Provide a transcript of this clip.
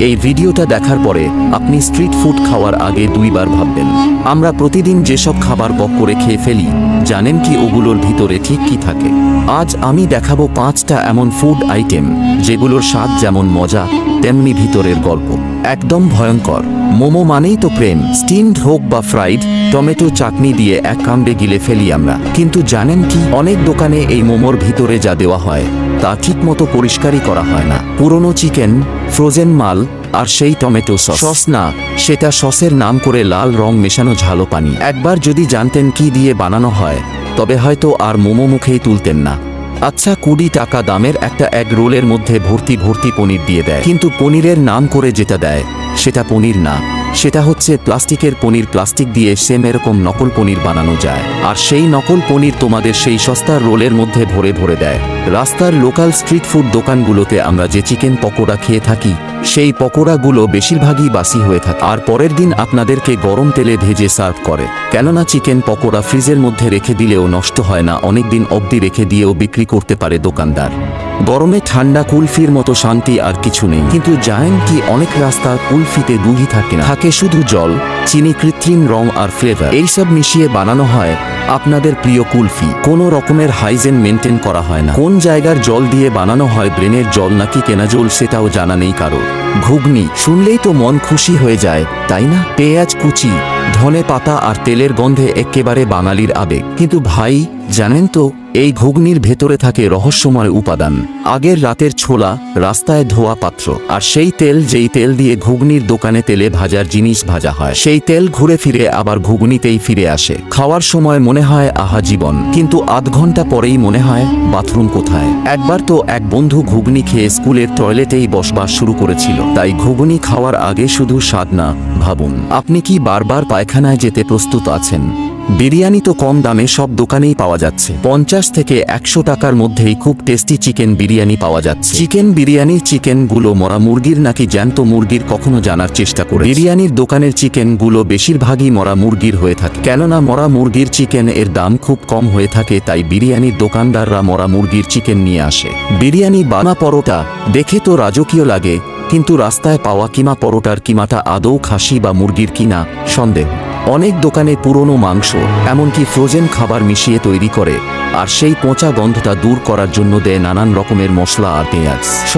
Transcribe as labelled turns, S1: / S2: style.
S1: এই ভিডিওটা দেখার পরে আপনি স্ট্রিট ফুড খাওয়ার আগে দুইবার ভাববেন। আমরা প্রতিদিন যেসব খাবার বক করে খেয়ে ফেলি, জানেন কি ওগুলোর ভিতরে ঠিক কি থাকে? আজ আমি দেখাবো 5টা এমন ফুড আইটেম যেগুলোর স্বাদ যেমন মজা তেমনি ভিতরের গল্প একদম ভয়ঙ্কর। মোমো মানেই তো প্রেম, স্টিমড হোক বা ফ্রাইড, টমেটো চাটনি দিয়ে এক কামড়ে গিলে ফেলি আমরা। কিন্তু জানেন কি, অনেক দোকানে এই মোমোর ভিতরে যা দেওয়া হয় তা ঠিকমতো পরিষ্কারই করা হয় না। পুরনো চিকেন, ফ্রোজেন মাল, আর সেই টমেটো সস না, সেটা সসের নাম করে লাল রং মেশানো ঝালো পানি। একবার যদি জানতেন কি দিয়ে বানানো হয়, তবে হয়তো আর মোমো মুখেই তুলতেন না। আচ্ছা, 20 টাকা দামের একটা এগ রোলের মধ্যে ভর্তি ভর্তি পনির দিয়ে দেয়, কিন্তু পনিরের নাম করে যেটা দেয় সেটা পনির না, সেটা হচ্ছে প্লাস্টিকের পনির। প্লাস্টিক দিয়ে সেম এরকম নকল পনির বানানো যায়, আর সেই নকল পনির তোমাদের সেই সস্তার রোলের মধ্যে ভরে ভরে দেয়। রাস্তার লোকাল স্ট্রিট ফুড দোকানগুলোতে আমরা যে চিকেন পকোড়া খেয়ে থাকি, সেই পকোড়াগুলো বেশিরভাগই বাসি হয়ে থাকে, আর পরের দিন আপনাদেরকে গরম তেলে ভেজে সার্ভ করে। কেননা চিকেন পকোড়া ফ্রিজের মধ্যে রেখে দিলেও নষ্ট হয় না, অনেকদিন অবধি রেখে দিয়েও বিক্রি করতে পারে দোকানদার। গরমে ঠান্ডা কুলফির মতো শান্তি আর কিছু নেই। কিন্তু জানেন কি, অনেক রাস্তার কুলফিতে দুধই থাকে না, থাকে শুধু জল, চিনি, কৃত্রিম রং আর ফ্লেভার। এইসব মিশিয়ে বানানো হয় আপনাদের প্রিয় কুলফি। কোনো রকমের হাইজেন মেনটেন করা হয় না। কোন জায়গার জল দিয়ে বানানো হয়, ব্রেনের জল নাকি কেনা জল, সেটাও জানা নেই কারোর। ঘুগনি শুনলেই তো মন খুশি হয়ে যায়, তাই না? পেঁয়াজ কুচি, ধনে পাতা আর তেলের গন্ধে একেবারে বাঙালির আবেগ। কিন্তু ভাই, জানেন তো, এই ঘুগনির ভেতরে থাকে রহস্যময় উপাদান। আগের রাতের ছোলা, রাস্তায় ধোয়া পাত্র, আর সেই তেল, যেই তেল দিয়ে ঘুগনির দোকানে তেলে ভাজার জিনিস ভাজা হয়, সেই তেল ঘুরে ফিরে আবার ঘুগনিতেই ফিরে আসে। খাওয়ার সময় মনে হয় আহা জীবন, কিন্তু আধ ঘন্টা পরেই মনে হয় বাথরুম কোথায়। একবার তো এক বন্ধু ঘুগনি খেয়ে স্কুলের টয়লেটেই বসবাস শুরু করেছিল। তাই ঘুগনি খাওয়ার আগে শুধু স্বাদ না, ভাবুন আপনি কি বারবার পায়খানায় যেতে প্রস্তুত আছেন? বিরিয়ানি তো কম দামে সব দোকানেই পাওয়া যাচ্ছে। 50 থেকে 100 টাকার মধ্যেই খুব টেস্টি চিকেন বিরিয়ানি পাওয়া যাচ্ছে। চিকেন বিরিয়ানির চিকেনগুলো মরা মুরগির নাকি জ্যান্ত মুরগির কখনো জানার চেষ্টা করে। বিরিয়ানির দোকানের চিকেনগুলো বেশিরভাগই মরা মুরগির হয়ে থাকে, কেননা মরা মুরগির চিকেন এর দাম খুব কম হয়ে থাকে, তাই বিরিয়ানির দোকানদাররা মরা মুরগির চিকেন নিয়ে আসে। বিরিয়ানি বানা পরোটা দেখে তো রাজকীয় লাগে, কিন্তু রাস্তায় পাওয়া কিমা পরোটার কিমাটা আদৌ খাসি বা মুরগির কিনা সন্দেহ। অনেক দোকানে পুরনো মাংস, এমনকি ফ্রোজেন খাবার মিশিয়ে তৈরি করে, আর সেই পচা গন্ধটা দূর করার জন্য দেয় নানান রকমের মশলা আর পেঁয়াজ।